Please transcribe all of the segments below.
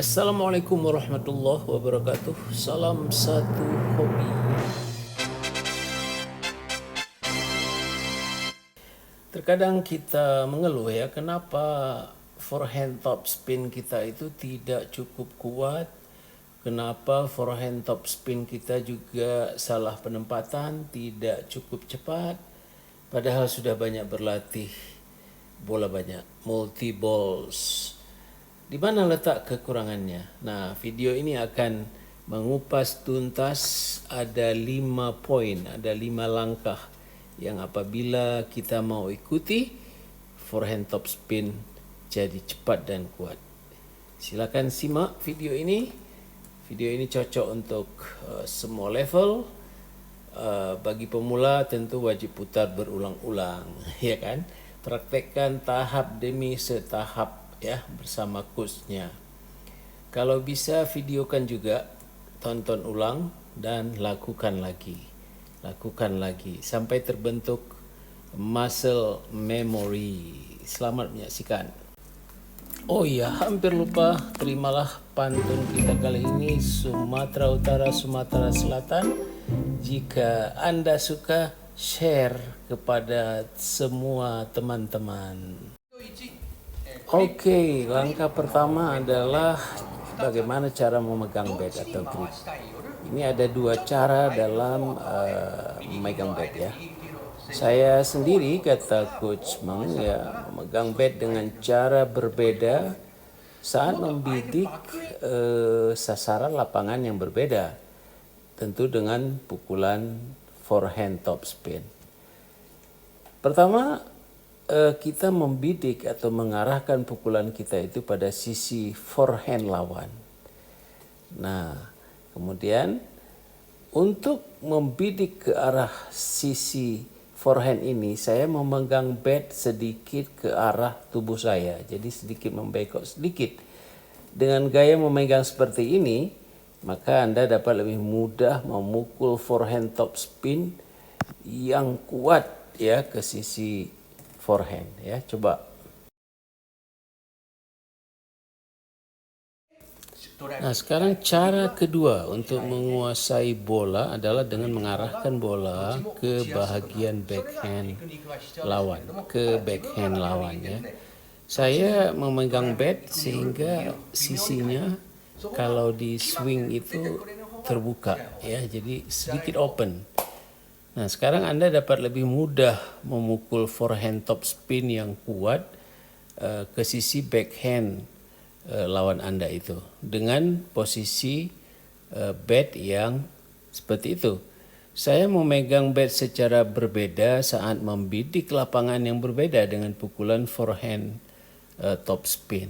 Assalamualaikum warahmatullahi wabarakatuh. Salam satu hobi. Terkadang kita mengeluh ya, kenapa forehand top spin kita itu tidak cukup kuat. Kenapa forehand top spin kita juga salah penempatan, tidak cukup cepat. Padahal sudah banyak berlatih bola banyak, multi balls. Di mana letak kekurangannya? Nah, video ini akan mengupas tuntas ada 5 poin, ada 5 langkah yang apabila kita mau ikuti, forehand top spin jadi cepat dan kuat. Silakan simak video ini. Video ini cocok untuk semua level. Bagi pemula tentu wajib putar berulang-ulang, ya kan? Praktekkan tahap demi setahap ya bersama coachnya. Kalau bisa videokan juga, tonton ulang dan lakukan lagi sampai terbentuk muscle memory. Selamat menyaksikan. Oh iya, hampir lupa, terimalah pantun kita kali ini, Sumatera Utara, Sumatera Selatan. Jika Anda suka, share kepada semua teman-teman. Oke, langkah pertama adalah bagaimana cara memegang bat atau grip. Ini ada 2 cara dalam memegang bat ya. Saya sendiri, kata Coach Meng, ya, memegang bat dengan cara berbeda saat membidik sasaran lapangan yang berbeda. Tentu dengan pukulan forehand top spin. Pertama, kita membidik atau mengarahkan pukulan kita itu pada sisi forehand lawan. Nah, kemudian untuk membidik ke arah sisi forehand ini, saya memegang bat sedikit ke arah tubuh saya. Jadi sedikit membengkok sedikit. Dengan gaya memegang seperti ini, maka Anda dapat lebih mudah memukul forehand top spin yang kuat ya ke sisi forehand ya. Coba. Nah, sekarang cara kedua untuk menguasai bola adalah dengan mengarahkan bola ke bahagian backhand lawan, ya. Saya memegang bat sehingga sisinya kalau di swing itu terbuka ya, jadi sedikit open. Nah, sekarang Anda dapat lebih mudah memukul forehand top spin yang kuat ke sisi backhand lawan Anda itu dengan posisi bat yang seperti itu. Saya memegang bat secara berbeda saat membidik lapangan yang berbeda dengan pukulan forehand top spin.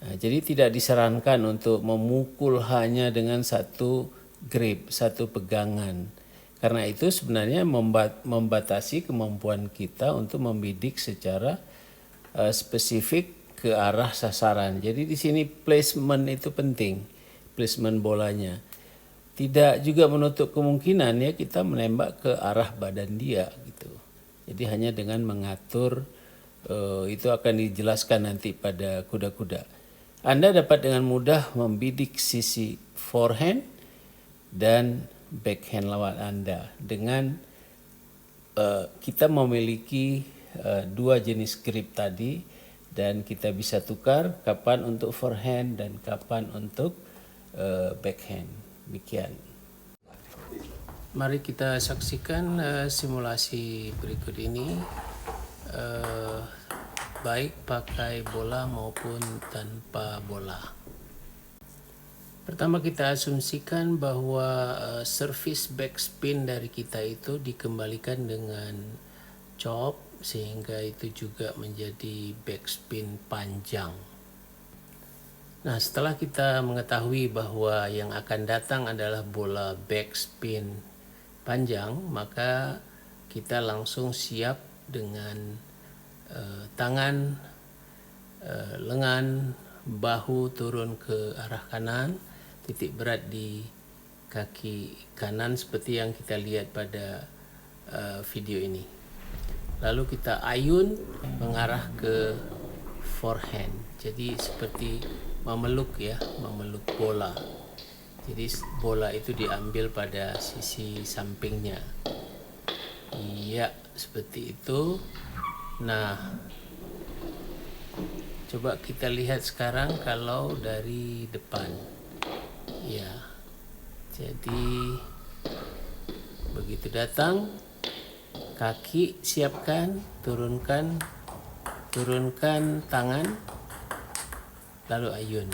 Nah, jadi tidak disarankan untuk memukul hanya dengan satu grip, satu pegangan. Karena itu sebenarnya membatasi kemampuan kita untuk membidik secara spesifik ke arah sasaran. Jadi di sini placement itu penting, placement bolanya. Tidak juga menutup kemungkinan ya kita menembak ke arah badan dia gitu. Jadi hanya dengan mengatur itu akan dijelaskan nanti pada kuda-kuda. Anda dapat dengan mudah membidik sisi forehand dan backhand lawan Anda dengan kita memiliki 2 jenis grip tadi dan kita bisa tukar kapan untuk forehand dan kapan untuk backhand. Demikian. Mari kita saksikan simulasi berikut ini, baik pakai bola maupun tanpa bola. Pertama kita asumsikan bahwa servis backspin dari kita itu dikembalikan dengan chop sehingga itu juga menjadi backspin panjang. Nah, setelah kita mengetahui bahwa yang akan datang adalah bola backspin panjang, maka kita langsung siap dengan tangan, lengan, bahu turun ke arah kanan, titik berat di kaki kanan seperti yang kita lihat pada video ini. Lalu kita ayun mengarah ke forehand. Jadi seperti memeluk ya, memeluk bola. Jadi bola itu diambil pada sisi sampingnya. Iya, seperti itu. Nah, coba kita lihat sekarang kalau dari depan. Ya, jadi begitu datang, kaki siapkan, turunkan tangan, lalu ayun.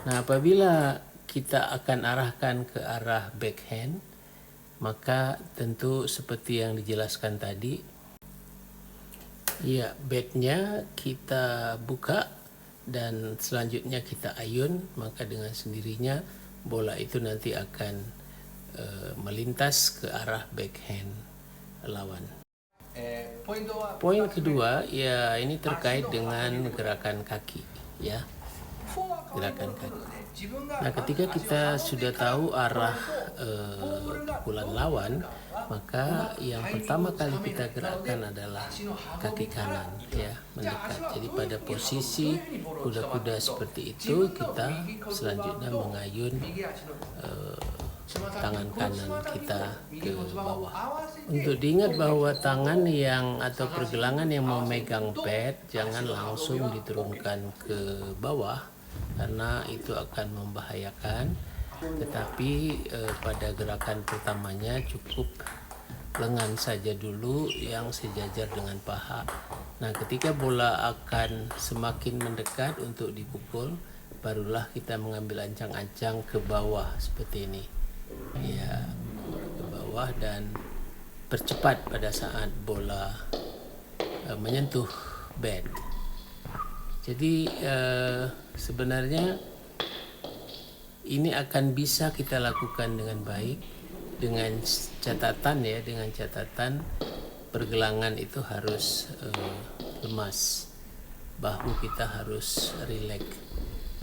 Nah, apabila kita akan arahkan ke arah backhand, maka tentu seperti yang dijelaskan tadi, ya, batnya kita buka dan selanjutnya kita ayun, maka dengan sendirinya bola itu nanti akan melintas ke arah backhand lawan. Poin kedua, ya, ini terkait dengan gerakan kaki, ya, gerakan kaki. Nah, ketika kita sudah tahu arah pukulan lawan, maka yang pertama kali kita gerakkan adalah kaki kanan, ya, mendekat. Jadi pada posisi kuda-kuda seperti itu, kita selanjutnya mengayun tangan kanan kita ke bawah. Untuk diingat bahwa tangan yang atau pergelangan yang memegang bat jangan langsung diturunkan ke bawah, karena itu akan membahayakan. Tetapi pada gerakan pertamanya cukup lengan saja dulu yang sejajar dengan paha. Nah, ketika bola akan semakin mendekat untuk dipukul, barulah kita mengambil ancang-ancang ke bawah seperti ini. Ya, ke bawah dan percepat pada saat bola menyentuh bat. Jadi sebenarnya ini akan bisa kita lakukan dengan baik, dengan catatan pergelangan itu harus lemas, bahu kita harus rileks.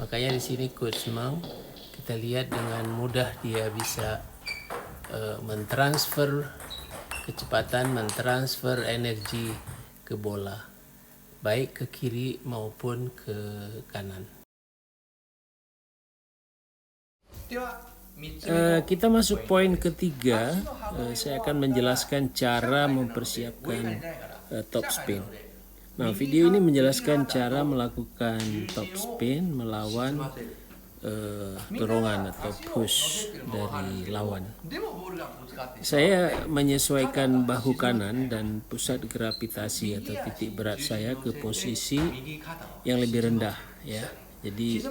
Makanya di sini Coach Mang, kita lihat dengan mudah dia bisa mentransfer kecepatan, mentransfer energi ke bola, baik ke kiri maupun ke kanan. Kita masuk poin ketiga. Saya akan menjelaskan cara mempersiapkan top spin. Nah, video ini menjelaskan cara melakukan top spin melawan dorongan atau push dari lawan. Saya menyesuaikan bahu kanan dan pusat gravitasi atau titik berat saya ke posisi yang lebih rendah, ya. Jadi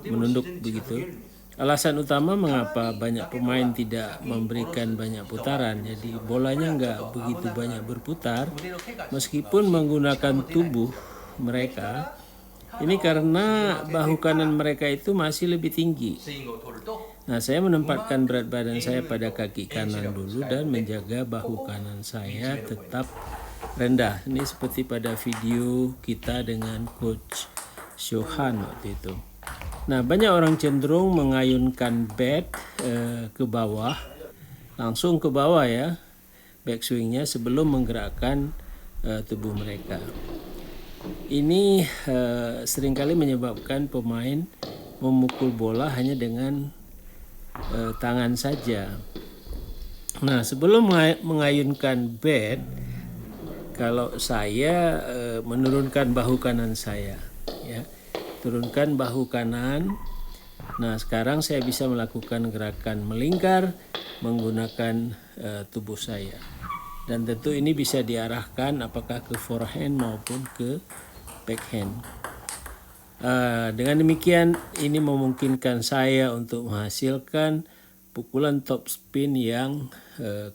menunduk begitu. Alasan utama mengapa banyak pemain tidak memberikan banyak putaran, jadi bolanya nggak begitu banyak berputar meskipun menggunakan tubuh mereka. Ini karena bahu kanan mereka itu masih lebih tinggi. Nah, saya menempatkan berat badan saya pada kaki kanan dulu dan menjaga bahu kanan saya tetap rendah. Ini seperti pada video kita dengan Coach Shohan waktu itu. Nah, banyak orang cenderung mengayunkan bat ke bawah, langsung ke bawah, ya, backswingnya sebelum menggerakkan tubuh mereka. Ini seringkali menyebabkan pemain memukul bola hanya dengan tangan saja. Nah, sebelum mengayunkan bat, kalau saya menurunkan bahu kanan saya, ya, turunkan bahu kanan. Nah, sekarang saya bisa melakukan gerakan melingkar menggunakan tubuh saya. Dan tentu ini bisa diarahkan apakah ke forehand maupun ke backhand. Dengan demikian, ini memungkinkan saya untuk menghasilkan pukulan top spin yang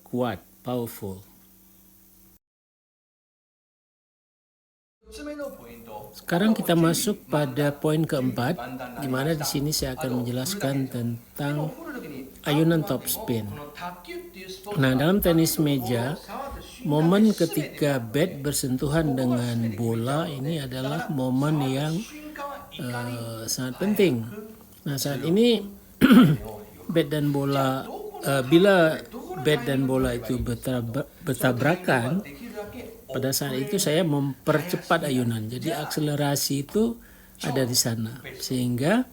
kuat, powerful. Sekarang kita masuk pada poin keempat, di mana di sini saya akan menjelaskan tentang ayunan top spin. Nah, dalam tenis meja, momen ketika bat bersentuhan dengan bola ini adalah momen yang sangat penting. Nah, saat ini bat dan bola, bila bat dan bola itu bertabrakan, pada saat itu saya mempercepat ayunan. Jadi akselerasi itu ada di sana, sehingga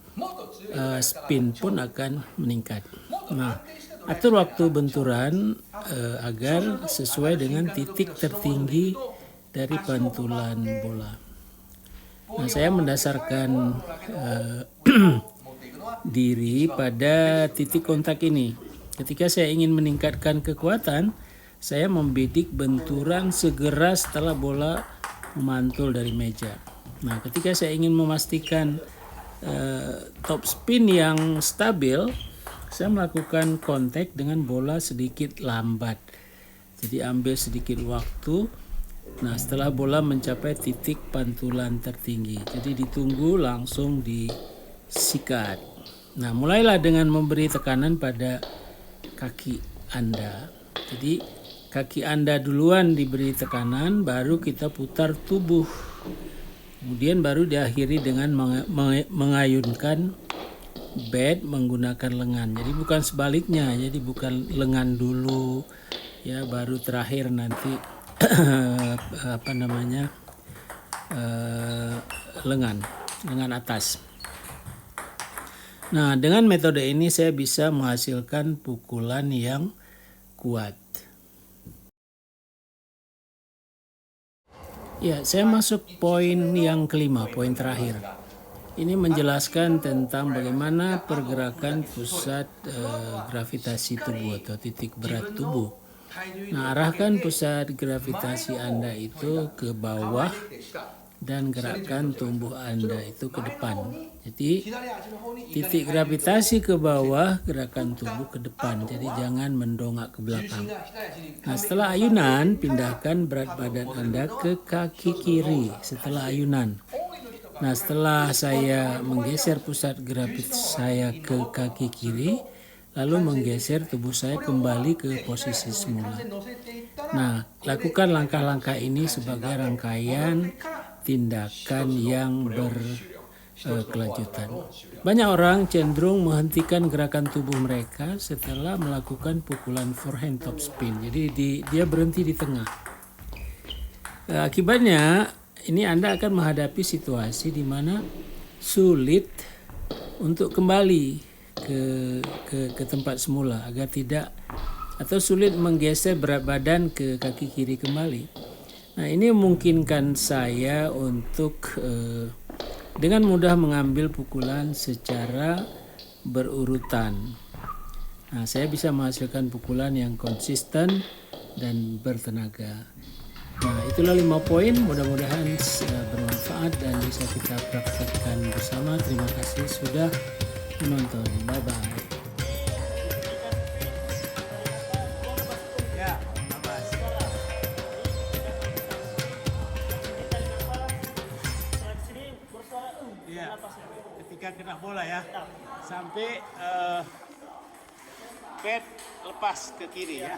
spin pun akan meningkat. Nah, atur waktu benturan agar sesuai dengan titik tertinggi dari pantulan bola. Nah, saya mendasarkan diri pada titik kontak ini. Ketika saya ingin meningkatkan kekuatan, saya membidik benturan segera setelah bola memantul dari meja. Nah, ketika saya ingin memastikan top spin yang stabil, saya melakukan kontak dengan bola sedikit lambat. Jadi ambil sedikit waktu. Nah, setelah bola mencapai titik pantulan tertinggi, jadi ditunggu langsung disikat. Nah, mulailah dengan memberi tekanan pada kaki Anda. Jadi kaki Anda duluan diberi tekanan, baru kita putar tubuh. Kemudian baru diakhiri dengan mengayunkan bat menggunakan lengan. Jadi bukan sebaliknya, jadi bukan lengan dulu ya baru terakhir nanti lengan atas. Nah, dengan metode ini saya bisa menghasilkan pukulan yang kuat. Ya, saya masuk poin yang kelima, poin terakhir. Ini menjelaskan tentang bagaimana pergerakan pusat gravitasi tubuh atau titik berat tubuh. Nah, arahkan pusat gravitasi Anda itu ke bawah dan gerakkan tubuh Anda itu ke depan. Jadi titik gravitasi ke bawah, gerakan tubuh ke depan. Jadi jangan mendongak ke belakang. Nah, setelah ayunan, pindahkan berat badan Anda ke kaki kiri setelah ayunan. Nah, setelah saya menggeser pusat gravitasi saya ke kaki kiri, lalu menggeser tubuh saya kembali ke posisi semula. Nah, lakukan langkah-langkah ini sebagai rangkaian tindakan yang berkelanjutan. Banyak orang cenderung menghentikan gerakan tubuh mereka setelah melakukan pukulan forehand top spin. Jadi dia berhenti di tengah. Akibatnya, ini Anda akan menghadapi situasi di mana sulit untuk kembali ke tempat semula agar tidak, atau sulit menggeser berat badan ke kaki kiri kembali. Nah, ini memungkinkan saya untuk dengan mudah mengambil pukulan secara berurutan. Nah, saya bisa menghasilkan pukulan yang konsisten dan bertenaga. Nah, itulah 5 poin, mudah-mudahan bermanfaat dan bisa kita praktekkan bersama. Terima kasih sudah menonton. Bye-bye. Ya, nafas. Ya, ketika kena bola ya, sampai pad lepas ke kiri ya.